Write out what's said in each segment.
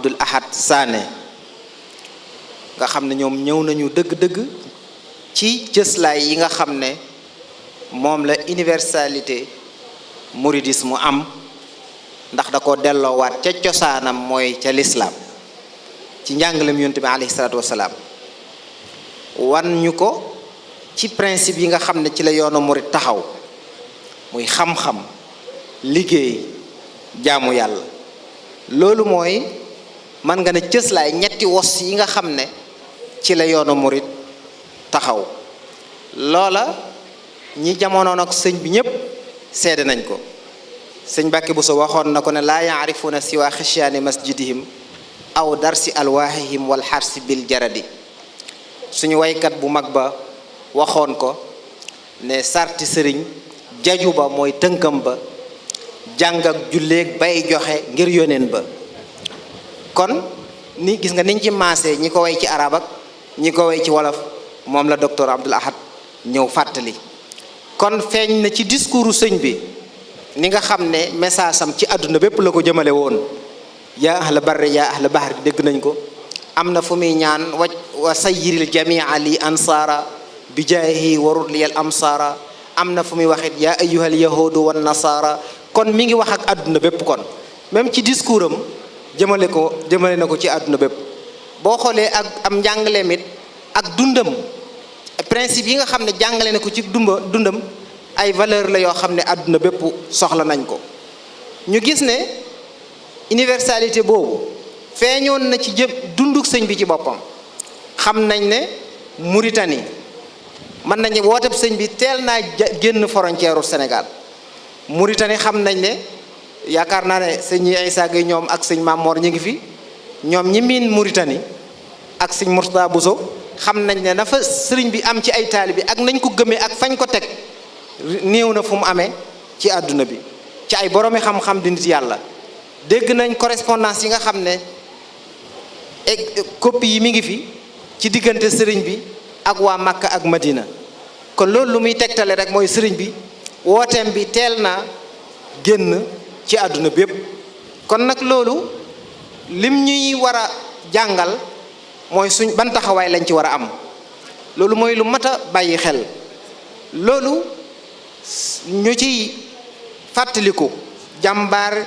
Abdoul Ahad Sané nga xam ne ñoom ñëw nañu dëgg-dëgg ci cëslaay yi nga xam ne moom la universalité mouridisme am ndax da ko delloowaat ca cosaanam mooy ca lislaam ci njàngalem yonent bi alayhi salaatu wasalaam wan ñu ko ci principe yi nga xam ne ci la yoonu murid taxaw muy xam-xam liggéey jaamu yàlla loolu mooy mën nga ne cëslaay ñetti wos yi nga xam ne ci la yoonu murid taxaw loola ñi jamonoon ak sëñ bi ñépp seede nañ ko sëñ Mbàkke Buso waxoon na ko ne laa yaarifuuna siwa xisyaani masjidihim aw darsi alwaahihim wal xarsi bil jaradi suñu waykat bu mag ba waxoon ko ne sarti sëriñ jaju ba mooy tënkam ba jàng ak julleeg bay joxe ngir yóneen ba kon ni gis nga niñ ci maasee ñi ko way ci arab ak ñi ko way ci wolof moom la docteur Abdoul Ahad ñëw fàttali kon feeñ na ci discours sëñ bi ni nga xam ne message am ci àdduna bépp la ko jëmale woon yaa ahla barri yaa ahla bahri dégg nañ ko am na fu muy ñaan wa sayyiril jamia li ansaara bi jaahi warut liyal amsaara am na fu muy waxit yaa ayyuhal yahudu wan nasaara kon mi ngi wax ak àdduna bépp kon même ci discours am jëmale na ko ci àdduna bépp boo xoolee ak am njàngaleem it ak dundam principe yi nga xam ne jàngale na ko ci dundam ay valeur la yoo xam ne àdduna bépp soxla nañ ko ñu gis ne universalité boobu feeñoon na ci dunduk sëñ bi ci boppam xam nañ ne Mauritanie mën nañu wooteb sëñ bi teel naa génn frontière u Sénégal Mauritanie xam nañ ne yaakaar naa ne sëñ Issa Gueye ñoom ak sëñ Mamor ñu ngi fi ñoom ñi miin Mauritanie ak sëñ Mourtada Bousso xam nañ ne dafa sëriñ bi am ci ay taalibe ak nañ ko gëmee ak fañ ko teg néew na fu mu amee ci àdduna bi ci ay boroomi xam-xam di nit yàlla dégg nañ correspondance yi nga xam ne copie yi mi ngi fi ci diggante sëriñ bi ak waa Makka ak Madina kon loolu lu muy tegtale rek mooy sëriñ bi wooteem bi teel naa génn ci àdduna bi yépp kon nag loolu lim ñuy war a jàngal mooy suñ ban taxawaay lañ ci war a am loolu mooy lu mat a bàyyi xel loolu ñu ciy fàttaliku jàmbaar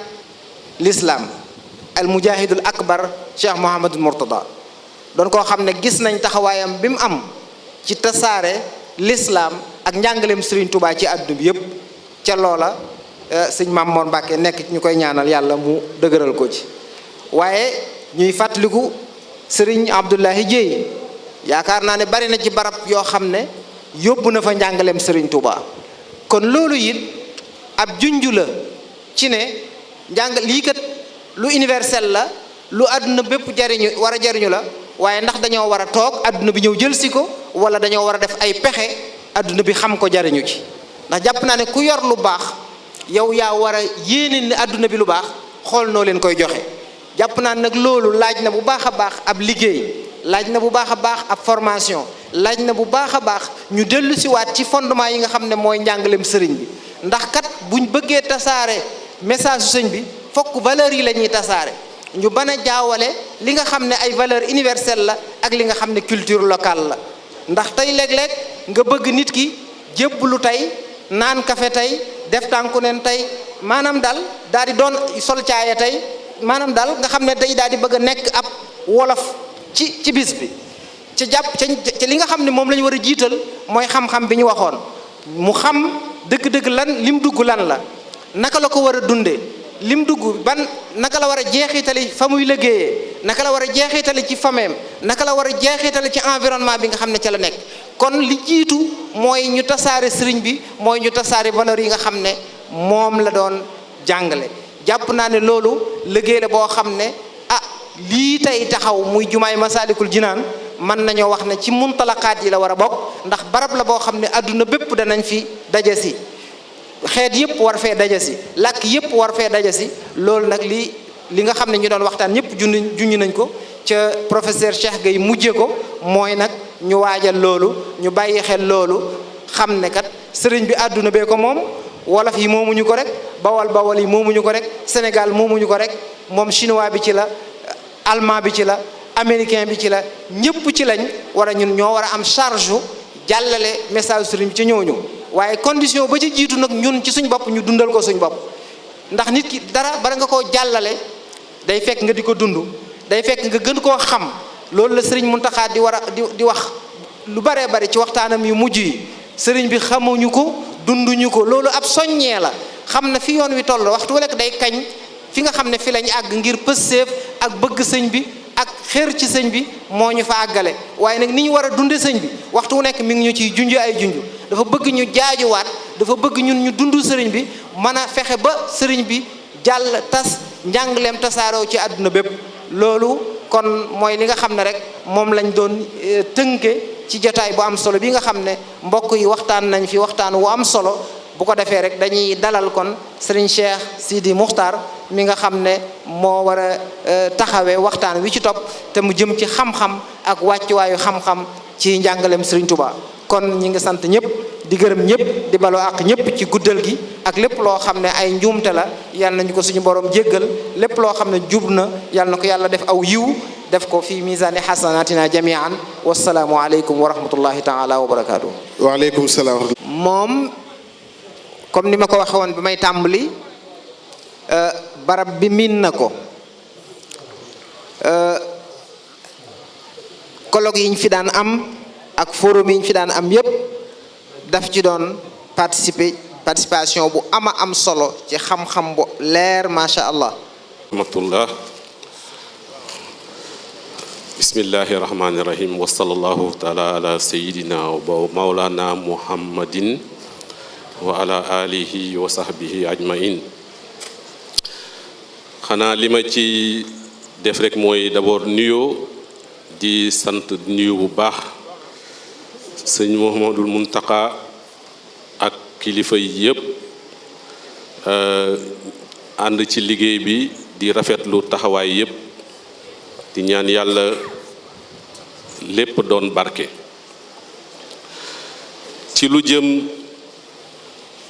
l'islam al mujahidul akbar Cheikh Mouhamadul Mourtada doon koo xam ne gis nañ taxawaayam bi mu am ci tasaare l'islam ak njàngaleem Serigne Touba ci àdduna bi yépp ca loola sëñ Mamoor Mbàkke nekk ñu koy ñaanal yàlla mu dëgëral ko ci waaye ñuy fàttaliku Serigne Abdoulahi Dieye yaakaar naa ne bari na ci barab yoo xam ne yóbbu na fa njàngaleem Serigne Touba kon loolu it ab junju la ci ne lii kat lu universel la lu àdduna bépp jariñu war a jariñu la waaye ndax dañoo war a toog àdduna bi ñëw jël si ko wala dañoo war a def ay pexe àdduna bi xam ko jariñu ci ndax jàpp naa ne ku yor lu baax yow yaa war a yéene ne àdduna bi lu baax xool noo leen koy joxe jàpp naa nag loolu laaj na bu baax a baax ab liggéey laaj na bu baax a baax ab formation laaj na bu baax a baax ñu dellu si waat ci fondement yi nga xam ne mooy njàngaleem sëriñ bi ndax kat buñ bëggee tasaare message su sëñ bi fokk valeurs yi la ñuy tasaare ñu ban a jaawale li nga xam ne ay valeurs universelles la ak li nga xam ne culture locale la ndax tey léeg-léeg nga bëgg nit ki jébbalu tey naan kafe tey def tànku neen tey maanaam daal di doon sol caaya tey maanaam daal nga xam ne day daal di bëgg a nekk ab wolof ci bis bi ci jàpp ci li nga xam ne moom la ñu war a jiital mooy xam-xam bi ñu waxoon mu xam dëgg-dëgg lan lim dugg lan la naka la ko war a dundee lim dugg ban naka la war a jeexitali fa muy liggéeyee naka la war a jeexitali ci fameem naka la war a jeexitali ci environnement bi nga xam ne ca la nekk kon li jiitu mooy ñu tasaare sëriñ bi mooy ñu tasaare valeurs yi nga xam ne moom la doon jàngale jàpp naa ne loolu liggéey la boo xam ne lii tey taxaw muy jumaay Masaalikul Jinaan mën nañoo wax ne ci muntalaqaat yi la war a bokk ndax barab la boo xam ne adduna bépp danañ fi daje si xeet yëpp war fee daje si làkk yëpp war fee daje si loolu nag li nga xam ne ñu doon waxtaan ñëpp junj nañ ko ca professeur Cheikh Gueye mujje ko mooy nag ñu waajal loolu ñu bàyyi xel loolu xam ne kat sëriñ bi adduna bee ko moom wolof yi moomuñu ko rek bawal yi moomuñu ko rek Sénégal moomuñu ko rek moom chinois bi ci la allemand bi ci la américain bi ci la ñëpp ci lañ war a ñun ñoo war a am charge jàllale message sëriñ bi ci ñooñu waaye condition ba ci jiitu nag ñun ci suñ bopp ñu dundal ko suñ bopp ndax nit ki dara bala nga koo jàllale day fekk nga di ko dund day fekk nga gën koo xam loolu la sëriñ Muntaxa di war a di wax lu baree bari ci waxtaanam yu mujj yi sëriñ bi xamuñu ko dunduñu ko loolu ab soññee la xam na fi yoon wi toll waxtu wu nekk day kañ fi nga xam ne fi lañ àgg ngir pësseef ak bëgg sëñ bi ak xër ci sëñ bi moo ñu fa àggale waaye nag ni ñu war a dunde sëñ bi waxtu wu nekk mi ngi ñu ciy junj ay junj dafa bëgg ñu jaajuwaat dafa bëgg ñun ñu dund sëriñ bi mën a fexe ba sëriñ bi jàll tas njàngaleem tasaaroo ci àdduna bépp loolu kon mooy li nga xam ne rek moom lañ doon tënke ci jotaay bu am solo bi nga xam ne mbokk yi waxtaan nañ fi waxtaan wu am solo bu ko defee rek dañuy dalal kon sëriñ Cheikh Sidi Muxtaar mi nga xam ne moo war a taxawee waxtaan wi ci topp te mu jëm ci xam-xam ak wàccuwaayu xam-xam ci njàngaleem sëriñ Touba kon ñi ngi sant ñëpp di gërëm ñëpp di baloo ak ñëpp ci guddal gi ak lépp loo xam ne ay njuumte la yal nañu ko suñu borom jéggal lépp loo xam ne jub na yal na ko yàlla def aw yiw def ko fi misaani xasanatina jamian wasalaamu aleykum wa rahmatullahi taala wa barakaatu. waaleykum salaam. moom comme ni ma ko waxe woon bi may tàmbali barab bi miin na ko colloque yi ñu fi daan am ak forum yi ñu fi daan am yépp daf ci doon participation bu ama am solo ci xam-xam bu leer macha allah. rahmatullah. bismillahi rahmani rahim wa sallallahu taala ala sayidina wa maulana muhammadin wa ala alihi wa sahbihi ajmain. xanaa li ma ci def rek mooy d'abord nuyoo di sant nuyu bu baax sëñ Mouhamadul Muntaqa ak kilifa yi yëpp ànd ci liggéey bi di rafetlu taxawaay yëpp di ñaan yàlla lépp doon barke. ci lu jëm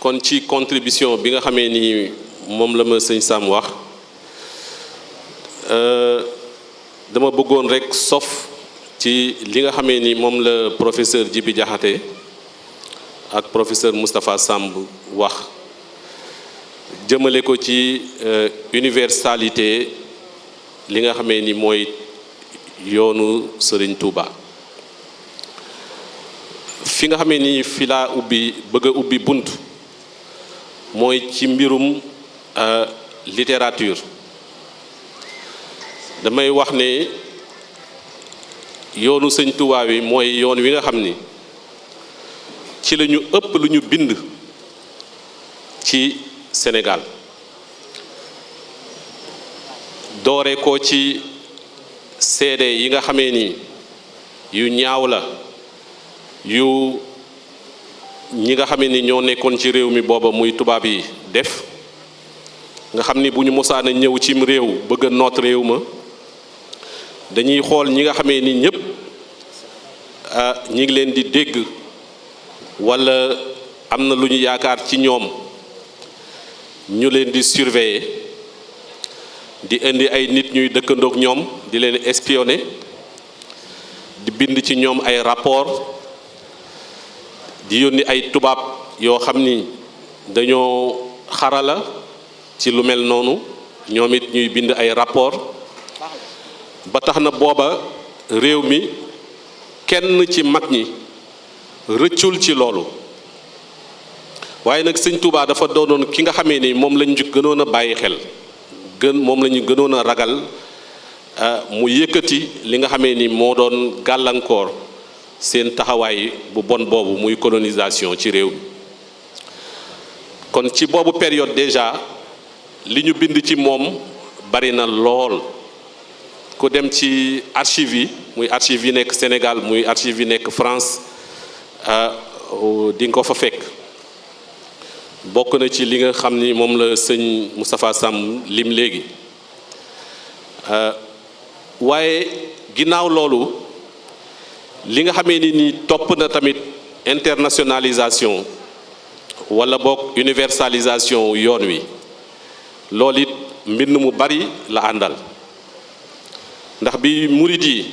kon ci contribution bi nga xamee ni moom la ma sëñ Sam wax dama bëggoon rek sof ci li nga xamee ni moom la professeur Djibi Diakhaté ak professeur Moustapha Samb wax jëmale ko ci universalité li nga xamee ni mooy yoonu Serigne Touba. fi nga xamee ni fi laa bëgg a ubbi bunt mooy ci mbirum littérature. damay wax ne yoonu sëñ Touba wi mooy yoon wi nga xam ni ci la ñu ëpp lu ñu bind ci Sénégal doore ko ci seede yi nga xamee ni yu ñaaw la yu ñi nga xamee ni ñoo nekkoon ci réew mi booba muy tubaab yi def nga xam ni bu ñu mosaan a ñëw cim réew bëgg a noot réew ma dañuy xool ñi nga xamee ni ñëpp ñi ngi leen di dégg walla am na lu ñu yaakaar ci ñoom ñu leen di surveiller di indi ay nit ñuy dëkkandoog ñoom di leen espionner di bind ci ñoom ay rapport di yónni ay tubaab yoo xam ni dañoo xarala ci lu mel noonu ñoom it ñuy bind ay rapport ba tax na booba réew mi kenn ci mag ñi rëccul ci loolu waaye nag sëñ Touba dafa doonoon ki nga xamee ni moom lañu gënoon a bàyyi xel moom la ñu gënoon a ragal mu yëkkati li nga xamee ni moo doon gàllankoor seen taxawaay bu bon boobu muy colonisation ci réew mi kon ci boobu période déjà li ñu bind ci moom bari na lool ku dem ci archives yi muy archives yi nekk Sénégal muy archives yi nekk France di nga ko fa fekk bokk na ci li nga xam ni moom la sëñ Moustapha Samb lim léegi waaye ginnaaw loolu li nga xamee ni topp na tamit internationalisation wala boog universalisation yoon wi loolu it mbind mu bari la àndal ndax bi murit yi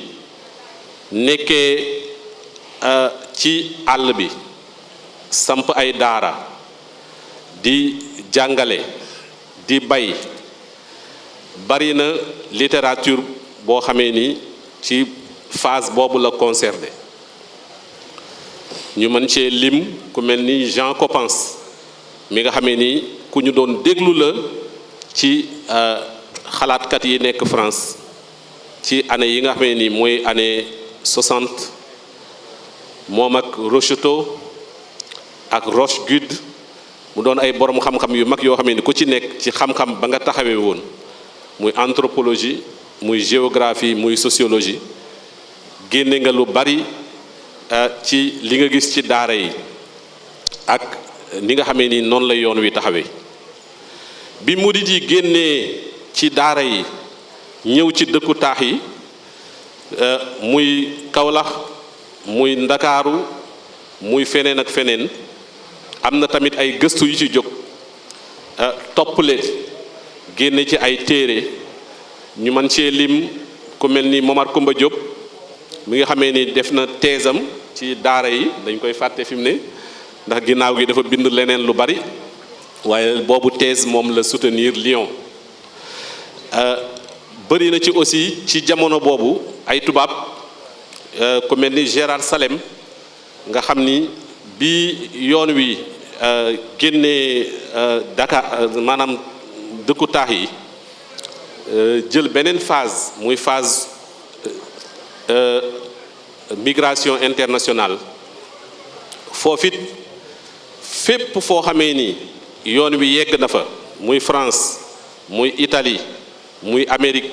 nekkee ci àll bi samp ay daara di jàngale di bay bari na littérature boo xamee ni ci phase boobu la concerné ñu mën cee lim ku mel ni Jean Coppens mi nga xamee ni ku ñu doon déglu la ci xalaatkat yi nekk France ci année yi nga xamee ni mooy année 60 moom ak Rochefoucauld ak Rochegude mu doon ay borom xam-xam yu mag yoo xamee ni ku ci nekk ci xam-xam ba nga taxawee woon muy anthropologie muy géographie muy sociologie génne nga lu bari ci li nga gis ci daara yi ak ni nga xamee ni noonu la yoon wi taxawee bi murit yi génnee ci daara yi ñëw ci dëkku taax yi muy Kaolack muy Ndakaaru muy feneen ak feneen am na tamit ay gëstu yu ci jóg topp leen génne ci ay téere ñu mën cee lim ku mel ni Momar Kumba Diop mi nga xamee ni def na teesam ci daara yi dañ koy fàtte fi mu ne ndax ginnaaw gi dafa bind leneen lu bari waaye boobu thèse moom la soutenir Lyon bëri na ci aussi ci jamono boobu ay tubaab ku mel ni Gérard Salem nga xam ni bi yoon wi génnee Dakar maanaam dëkku taax yi jël beneen phase muy phase migration internationale foofit fépp foo xamee ni yoon wi yegg na fa muy France muy Italie muy Amérique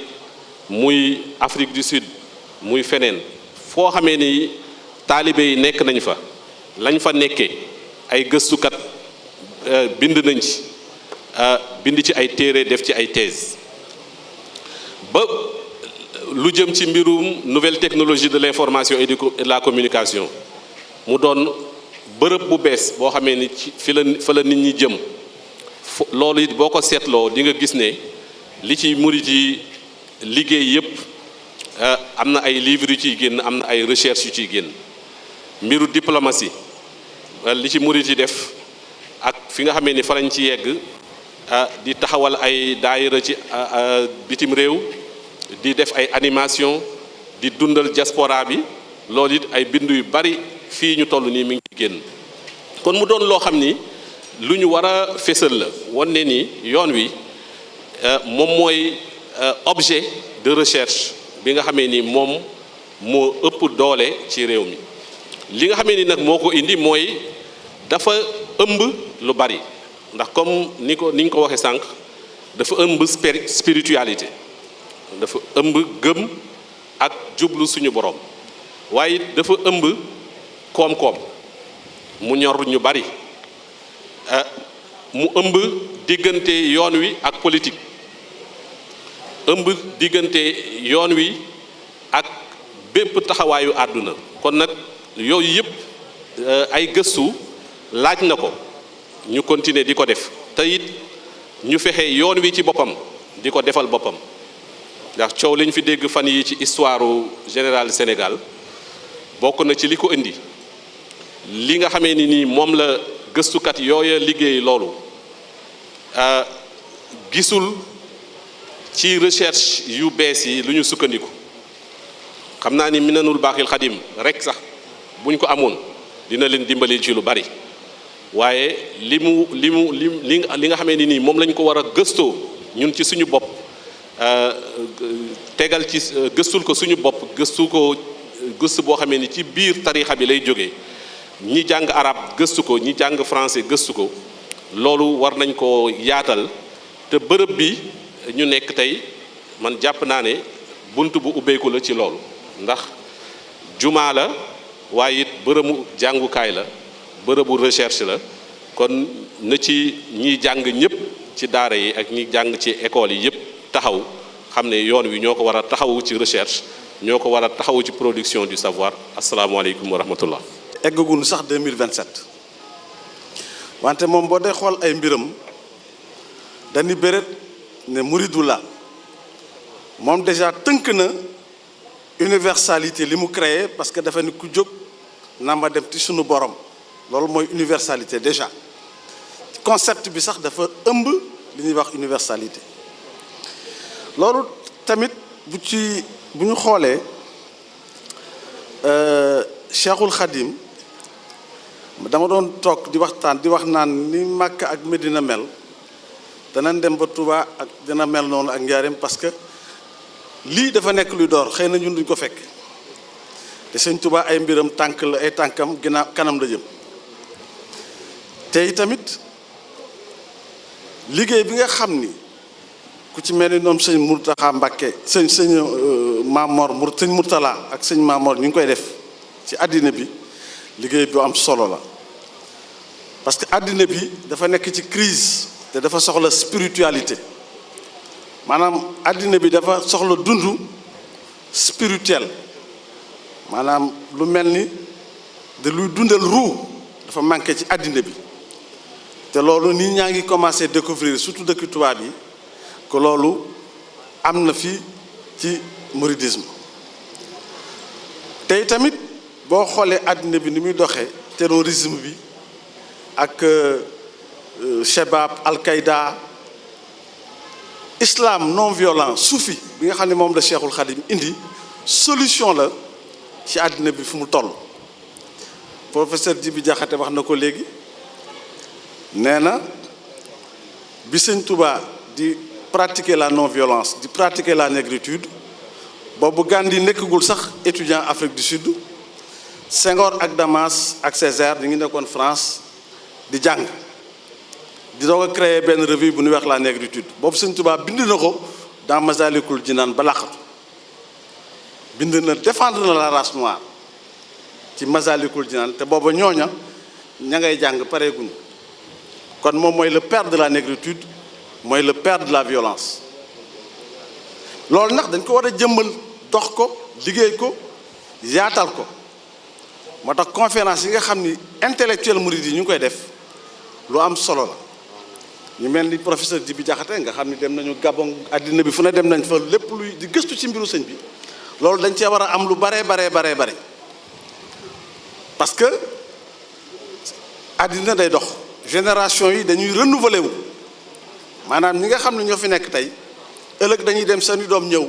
muy Afrique du Sud muy feneen foo xamee ni taalibe yi nekk nañ fa lañ fa nekkee ay gëstukat bind nañ ci bind ci ay téere def ci ay thèse ba lu jëm ci mbirum nouvelle technologie de l'information et de la communication mu doon bërëb bu bees boo xamee ni ci fa la nit ñi jëm loolu it boo ko seetloo di nga gis ne li ci murit yi liggéey yépp am na ay livres yu ciy génn am na ay recherches yu ciy génn mbiru diplomatie li ci murit yi def ak fi nga xamee ni fa lañ ci yegg di taxawal ay daayira ci bitim réew di def ay animation di dundal diaspora bi loolu it ay bind yu bari fii ñu toll nii mi ngi ci génn kon mu doon loo xam ni lu ñu war a fésal la wane ni yoon wi moom mooy objet de recherche bi nga xamee ni moom moo ëpp doole ci réew mi li nga xamee ni nag moo ko indi mooy dafa ëmb lu bari ndax comme ni ñu ko waxee sànq dafa ëmb spiritualité dafa ëmb gëm ak jublu suñu borom waaye dafa ëmb koom-koom mu ñor ñu bari mu ëmb diggante yoon wi ak politique ëmb diggante yoon wi ak bépp taxawaayu àdduna kon nag yooyu yëpp ay gëstu laaj na ko ñu continuer di ko def te it ñu fexe yoon wi ci boppam di ko defal boppam ndax coow lañ fi dégg fan yi ci histoire générale Sénégal bokk na ci li ko indi li nga xamee ni nii moom la gëstukat yooya liggéey loolu gisul ci recherche yu bees yi lu ñu sukkandiku xam naa ni Minanul Baaxil Xadim rek sax buñ ko amoon dina leen dimbali ci lu bari waaye li nga xamee ni nii moom lañ ko war a gëstoo ñun ci suñu bopp tegal ci gëstul ko suñu bopp gëstu boo xamee ni ci biir tarixa bi lay jógee ñi jàng arab gëstu ko ñi jàng français gëstu ko loolu war nañ ko yaatal te bërëb bi ñu nekk tey man jàpp naa ne bunt bu ubbeeku la ci loolu ndax jumaa la waaye it bërëbu jàngukaay la bërëbu recherche la kon na ci ñiy jàng ñëpp ci daara yi ak ñi jàng ci école yi yëpp taxaw xam ne yoon wi ñoo ko war a taxawu ci recherche ñoo ko war a taxawu ci production du savoir asalaamaaleykum wa rahmatullah eggaguñu sax 2027 wante moom boo dee xool ay mbiram dañuy béret ne muridu la moom déjà tënk na universalité li mu créé parce que dafa ni ku jóg namba dem ci sunu borom loolu mooy universalité déjà concept bi sax dafa ëmb li ñuy wax universalité loolu tamit bu ñu xoolee Cheikhul Khadim dama doon toog di waxtaan di wax naan ni Makka ak Medina mel danañ dem ba Touba ak dina mel noonu ak Njaaréem parce que lii dafa nekk luy door xëy na ñun duñ ko fekk te Sëñ Touba ay mbiram tànk la ay tànkam ginnaaw kanam la jëm te tamit liggéey bi nga xam ni ku ci mel ni ñoom sëñ Mountakha Mbacké sëñ Mamor sëñ Mourtala ak sëñ Mamor ñu ngi koy def ci àddina bi liggéey bu am solo la parce que àddina bi dafa nekk ci crise te dafa soxla spiritualité maanaam àddina bi dafa soxla dund spirituel maanaam lu mel ni de luy dundal ruu dafa manqué ci àddina bi te loolu nit ñaa ngi commencé découvrir surtout dëkk tubaab yi que loolu am na fii ci mouridisme tey tamit boo xoolee àddina bi ni muy doxee terrorisme bi ak Shabab Al-Qaïda islam non violent soufi bi nga xam ne moom la Cheikhul Khadim indi solution la ci àddina bi fu mu toll professeur Djibi Diakhaté wax na ko léegi nee na bi Sëñ Touba di pratiquer la non violence di pratiquer la négritude boobu Gandhi nekkagul sax étudiant Afrique du Sud Senghor ak Damas ak Césaire ñu ngi nekkoon France di jàng di doog a créer benn revue bu ñuy wax la négritude boobu Sëñ Touba bind na ko dans Masalikul Jinaan ba làqatu bind na défendre na la race noire ci Masalikul Jinaan te booba ñooña ña ngay jàng pareeguñu kon moom mooy le père de la négritude mooy le père de la violence loolu nag dañ ko war a jëmmal dox ko liggéey ko yaatal ko moo tax conférence yi nga xam ni intellectuel murid yi ñu ngi koy def lu am solo la ñu mel ni professeur Djibi Diakhaté nga xam ni dem nañu Gabon àddina bi fu ne dem nañ fa lépp luy di gëstu ci mbiru sëñ bi loolu dañ cee war a am lu bare parce que àddina day dox génération yi dañuy renouveler wu maanaam ñi nga xam ne ñoo fi nekk tey ëllëg dañuy dem seeni doom ñëw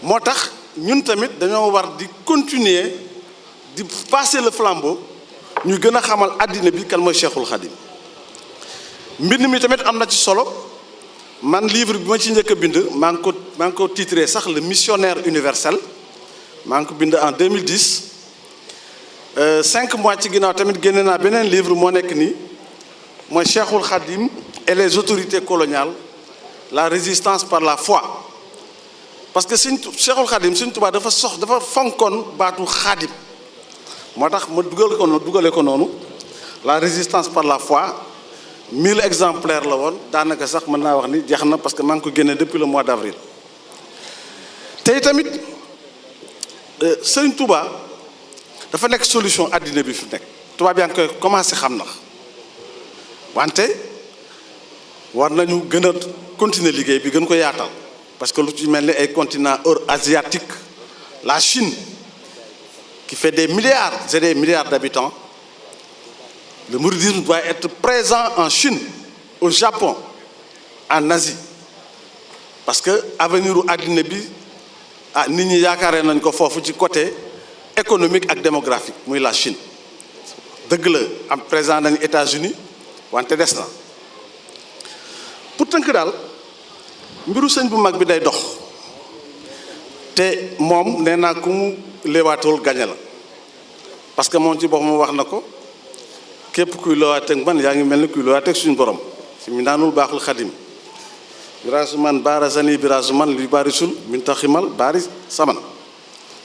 moo tax ñun tamit dañoo war di continuer di passer le flambeau ñu gën a xamal àddina bi kan mooy Cheikhul Khadim mbind mi tamit am na ci solo man livre bi ma ci njëkk a bind maa ngi ko titré sax le missionnaire universel maa ngi ko bind en 2010 5 mois ci ginnaaw tamit génne naa beneen livre moo nekk nii mooy Cheikhul Khadim et les autorités coloniales la résistance par la foi parce que Cheikhul Khadim Sëñ Tuubaa dafa fonkoon baatu xaadim moo tax ma dugale ko noonu la résistance par la foi 1000 exemplaires la woon daanaka sax mën naa wax ni jeex na parce que maa ngi ko génne depuis le mois d'avril tey tamit Sëñ Tuubaa dafa nekk solution àddina bi fi nekk tubaab yaa ngi koy commencé xam na wante war nañu gën a continuer liggéey bi gën ko yaatal parce que lu ci mel ni ay continent asiatique la Chine qui fait des milliards et des milliards d'habitants le mouridisme doit être présent en Chine au Japon en Asie parce que avenir u àddina bi nit ñi yaakaaree nañ ko foofu ci côté économique ak démographique muy la Chine dëgg la am présent nañu États-Unis wante des na pour tënk daal mbiru sëñ bu mag bi day dox te moom nee naa ku mu léewaatool gañe la parce que moom ci boppam wax na ko képp kuy léewaateeg man yaa ngi mel ni kuy léewaateeg suñu borom si mi naanul baaxul xadim biraasu man baara sani biraasu man luy baari sul min taximal baari saman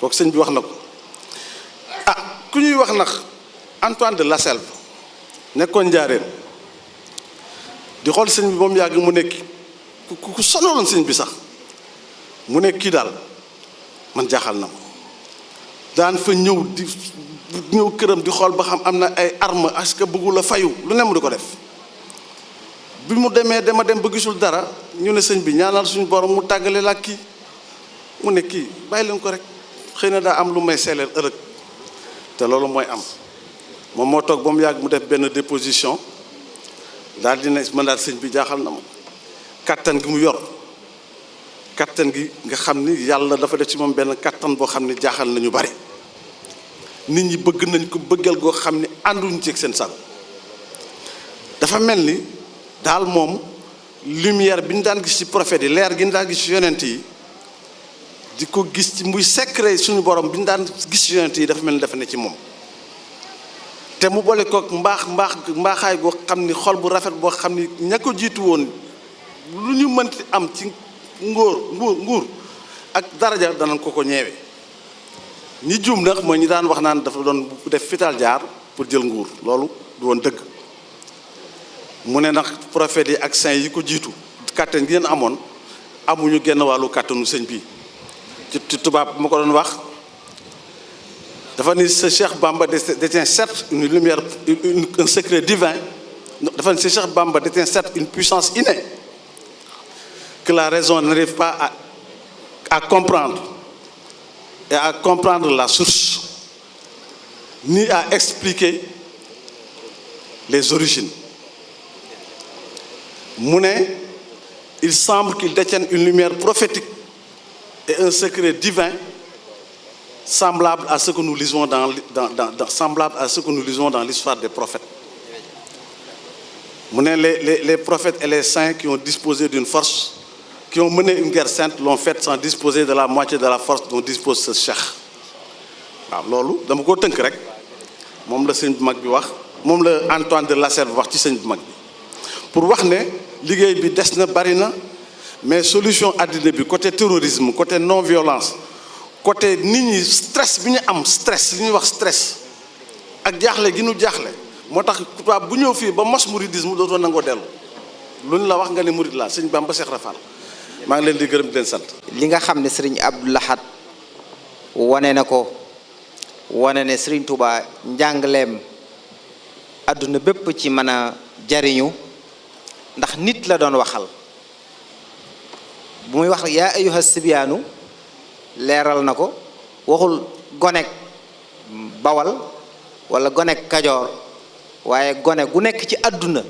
kooku sëñ bi wax na ko ku ñuy wax nag Antoine de Lasselve nekkoon Njaaréem di xool sëñ bi moom yàgg mu nekk ku sonaloon sëñ bi sax mu nekk kii daal man jaaxal na ma daan fa ñëw këram di xool ba xam am na ay arme est-ce que bëggul a fayu lu ne mu di ko def bi mu demee dem ba gisul dara ñu ne sëñ bi ñaanal suñu borom mu tàggale la kii mu ne kii bàyyi leen ko rek xëy na daa am lu may seeleel ëllëg te loolu mooy am moom moo toog ba mu yàgg mu def benn déposition daal di ne man daal sëñ bi jaaxal na ma kattan gi mu yor kattan gi nga xam ni yàlla dafa def ci moom benn kattan boo xam ni jaaxal nañu bari nit ñi bëgg nañ ko bëggal goo xam ni ànduñu ci ak seen sago dafa mel ni daal moom lumière bi ñu daan gis ci prophète yi leer gi ñu daan gis ci yonent yi di ko gis ci muy secret suñu borom bi ñu daan gis ci yonent yi dafa mel ni dafa ne ci moom te mu boole kook mbaaxaay goo xam ni xol bu rafet boo xam ni ña ko jiitu woon lu ñu mënti am ci nguur ak daraja danañ ko ñeewe ñi juum nag mooy ñi daan wax naan dafa doon def fital jaar pour jël nguur loolu du woon dëgg mu ne nag prophètes yi ak saints yi ko jiitu kàttan gi ngeen amoon amuñu genn wàllu kàttanu sëñ bi ci tubaab ma ko doon wax dafa ni ce Cheikh Bamba détient certes une lumière un secret divin dafa ni ce Cheikh Bamba détient certes une puissance innée que la raison n'arrive pas à comprendre et à comprendre la source ni à expliquer les origines mu ne il semble qu'il détienne une lumière prophétique et un secret divin semblable à ce que nous lisons semblable à ce que nous lisons dans l'histoire des prophètes. Mu ne les prophètes et les saints qui ont disposé d'une force, qui ont mené une guerre sainte, l'ont faite sans disposer de la moitié de la force dont dispose ce cheikh. waaw loolu dama ko tënk rek moom la sëñ bu mag bi wax moom la Antoine de Lasserre wax ci sëñ bu mag bi pour wax ne liggéey bi des na bari na mais solution àddina bi côté terrorisme côté non violence côté nit ñi stress bi ñu am stress li ñuy wax stress ak jaaxle gi ñu jaaxle moo tax tubaab bu ñëw fii ba mos mouridisme dootoo nangoo dellu lu ñu la wax nga ne murid laa sëñ Bamba Cheikh Rafal maa ngi leen di gërëm di leen sant. li nga xam ne sëriñ Abdou Lahad wane na ko wane ne sëriñ Touba njàngaleem àdduna bépp ci mën a jariñu ndax nit la doon waxal bu muy wax yaa ayyuha sibiyaanu leeral na ko waxul gonek Bawal wala gonek Kajoor waaye gone gu nekk ci àdduna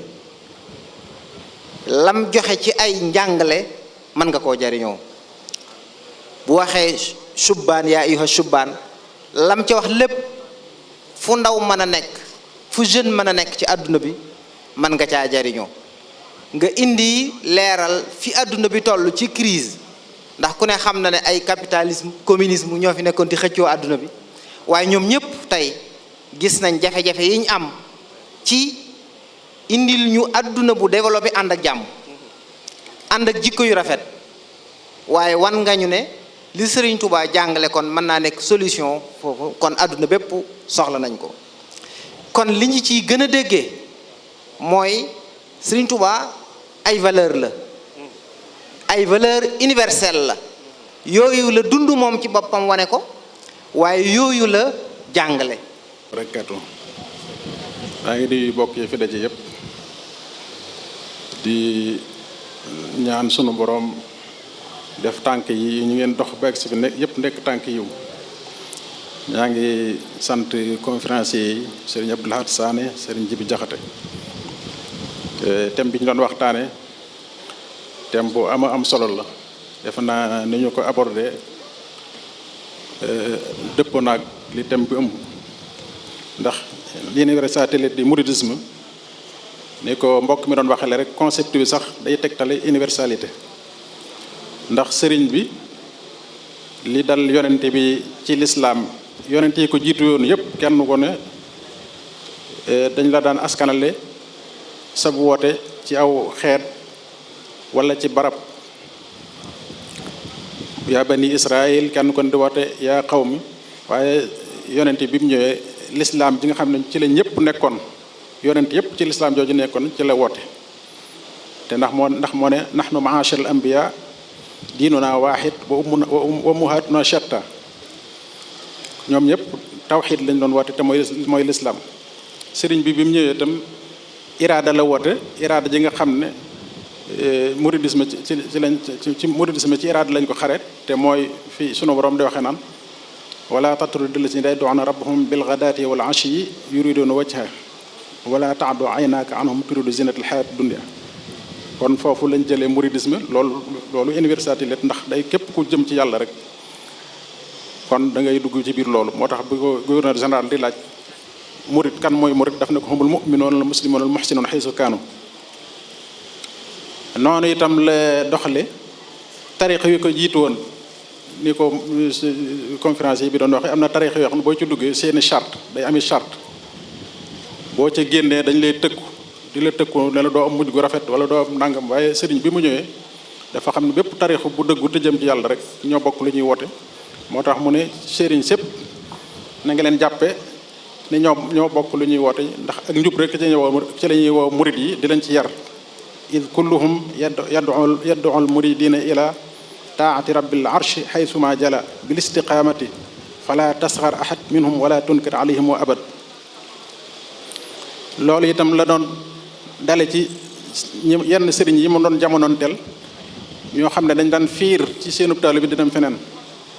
lam joxe ci ay njàngale mën nga koo jariñoo bu waxee subbaan yaa ayyuha subbaan lam ca wax lépp fu ndaw mën a nekk fu jeune mën a nekk ci àdduna bi mën nga caa jariñoo nga indi leeral fi àdduna bi toll ci crise ndax ku ne xam na ne ay capitalisme communisme ñoo fi nekkoon di xëccoo àdduna bi waaye ñoom ñëpp tey gis nañ jafe-jafe yi ñu am ci indil ñu àdduna bu développé ànd ak jàmm ànd ak jikko yu rafet waaye wan nga ñu ne li Sëriñ Touba jàngale kon mën naa nekk solution foofu kon àdduna bépp soxla nañ ko kon li ñu ciy gën a déggee mooy Sëriñ Touba ay valeur la ay valeur universelle la yooyu la dund moom ci boppam wane ko waaye yooyu la jàngale barakatu maa ngi di bokk yi fi daje yëpp di ñaan sunu borom def tànk yi ñu ngeen dox ba si fi nekk yëpp nekk tànk yiw ñaa ngi sant conférencier yi Serigne Abdou Lahad Sané Serigne Djibi Diakhaté thème bi ñu doon waxtaane thème bu am solo la defe naa ni ñu ko abordé dëppoo naag li thème bi ëmb ndax l'universalité du mouridisme ni ko mbokk mi doon waxale rek concept bi sax day tegtale universalité ndax sëriñ bi li dal yonente bi ci lislaam yonente yi ko jiitu yoon yëpp kenn ko ne dañ la daan askanale sab woote ci aw xeet wala ci barab yaa bani Israël kenn kon di woote yaa qawmi waaye yonente bi mu ñëwee lislaam ji nga xam ne ci la ñëpp nekkoon yonent yëpp ci lislaam jooju nekkoon ci la woote te ndax moo ne nahnu ma'ashar al anbiya diinuna waahid wa ummahatuna shatta ñoom ñëpp tawxiid lañ doon woote te mooy lislaam sëriñ bi mu ñëwee itam iraada la woote iraada ji nga xam ne mouridisme ci mouridisme ci iraada lañ ko xareet te mooy fii sunu borom di waxee naan wala tatrudi llaziina yad'uuna rabbahum bil ghadaati wal ashiyyi yuriduuna wajhahu wala ta'du aynaaka anhum turiidu ziinatal hayaati dunya kon foofu lañ jëlee mouridisme loolu universalité ndax day képp ku jëm ci yàlla rek kon da ngay dugg ci biir loolu moo tax bi ko gouverneur général di laaj murid kan mooy murid daf ne ko humul mu'minuuna al muslimuuna al muhsinuuna haysu kaanu noonu itam la doxale tariix yi ko jiitu woon ni ko conférence yi bi doon waxee am na tariix yoo xam ne boo ci duggee seeni charte day ami charte boo ca génnee dañ lay tëkku di la tëkku ne la doo am mujj gu rafet wala doo am nangam waaye sëriñ bi mu ñëwee dafa xam ne bépp tariixu bu dëggu te jëm ci yàlla rek ñoo bokk lu ñuy woote moo tax mu ne sëriñ sépp na nga leen jàppe ne ñoo bokk lu ñuy woote ndax ak njub rek ci la ñuy woo murid yi di leen ci yar id kulluhum yad'u al muridina ila taati rabbil arshi xaysuma jala bil istiqamati fala tasxar ahad minhum wala tunkir alayhim wa abad loolu itam la doon dale ci yenn sëriñ yi mu doon jamonoon tel ñoo xam ne dañ daan fiir ci seenub taalibe bi di dem feneen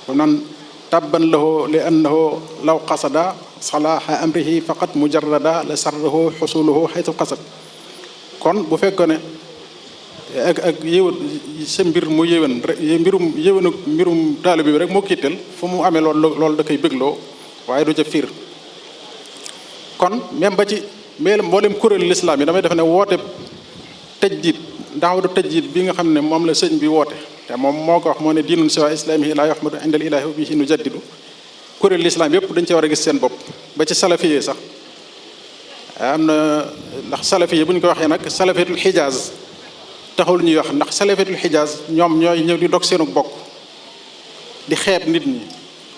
ko naan tabban lahu li annahu law qasada salaha amrihi faqat mujarrada la sarrahu xusuluhu xaytu qasad kon bu fekkoon ne ak yéwén sa mbir mu yéwén mbirum taalibe bi rek moo kiital fu mu amee loolu da koy bégloo waaye du ca fiir kon même ba ci mboolem kuréelu lislaam yi damay def ne woote tajdiid daawatu tajdiid bi nga xam ne moom la sëñ bi woote te moom moo ko wax moo ne diinun siwa islaamihi laa yuhmadu indal ilaahi wa bihi nujaddidu kuréelu lislaam yëpp dañ ci war a gis seen bopp ba ci salafiyee sax am na ndax salafiye bu ñu ko waxee nag salafiyatul xijaaz taxul ñuy wax ndax salafiyatul xijaaz ñoom ñooy ñëw di dog seenu bokk di xeeb nit ñi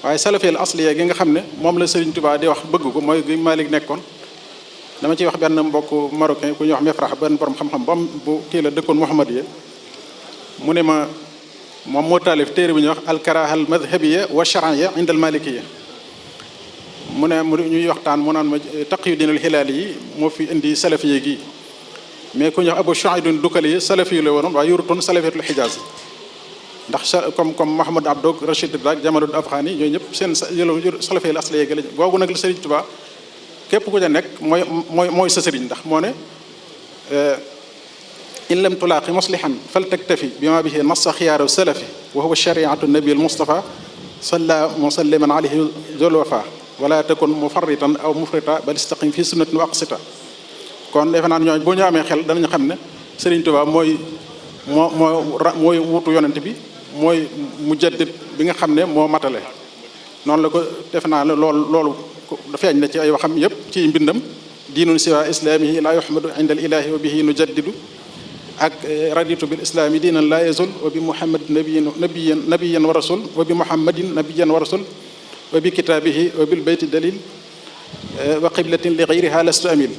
waaye salafiyal asliya gi nga xam ne moom la Sëriñ Tuubaa di wax bëgg ko mooy gi Malik nekkoon dama ciy wax benn mbokk marocain ku ñuy wax Mefrah benn borom xam-xam bu kii la dëkkoon Muhammadiya mu ne ma moom moo taalif téere bu ñuy wax alkaraha al madhabiya wa charia inda al malikiya mu ne ñuy waxtaan mu naan ma Taqiyuddin al Hilaali yi moo fi indi salafiye gi mais ku ñuy wax Abu Shuaydun Dukali yi salafi la woon waaye yorutoon salafiyatul xijaaz ndax comme Mohamad Abdo Rachid Dak Jamalud Afghani ñooyu ñëpp seen salafiyal asliya gi la googu nag la Sëriñ Tuubaa képp ku ca nekk mooy sa sëriñ ndax moo ne in lam tulaaqi muslihan fal taktafi bima bihi nassa xiyaaru salafi wa huwa shariatu nabi al mustafa salla musalliman alayhi zul wafa wala takun mufarritan aw mufrita bal istaqim fi sunnatin wa aqsita kon defe naa ñooñu bu ñu amee xel danañu xam ne Sëriñ Tuubaa mooy wutu yonent bi mooy mujaddid bi nga xam ne moo matale noonu la ko defe naa la loolu feeñ na ci ay waxam yépp ci mbindam diinun siwa islaamihi la yuhmadu inda al ilahi wa bihi nujaddidu ak raditu bil islaami diinan la yazul wa bi muhammad nabiyan wa rasul wa bi muhammadin nabiyan wa rasul wa bi kitaabihi wa bil bayti dalil wa qiblatin li ghayriha lastu amil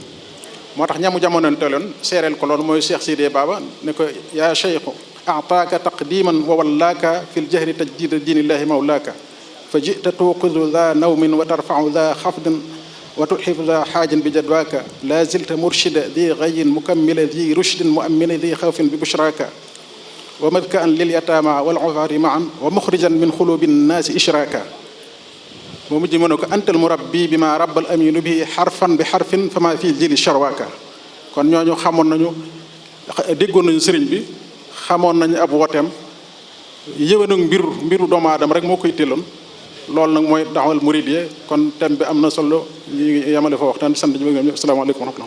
moo tax ñamu jamonoon teeloon seereel ko loolu mooy Cheikh Sidé Baba ne ko yaa cheikhu ataaka taqdiman wa wallaaka fi ljahri tajdida diinillahi mawlaaka fa jita tuuqidu daa nawmin wa tarfau daa xafdin wa tuxifu daa xaajin bi jadwaaka laa zilta murshida di gayin mukammila di rushdin muammina di xawfin bi bushraaka wa madkaan lil yataama wal ufaari maan wa muxrijan min xulubi nnaasi ishraaka moo mujj mën ko antal murabbi bi ma rabbal aminu bi xarfan bi xarfin fa ma fii jili sharwaaka kon ñooñu xamoon nañu déggoon nañu sëriñ bi xamoon nañu ab wooteem yëwénug mbiru doomu aadama rek moo koy téeloon loolu nag mooy daxawal muridiyya kon thème bi am na solo ñu yemale fa waxtaan sant ji ba nga asalaamaaleykum wa rahmatulah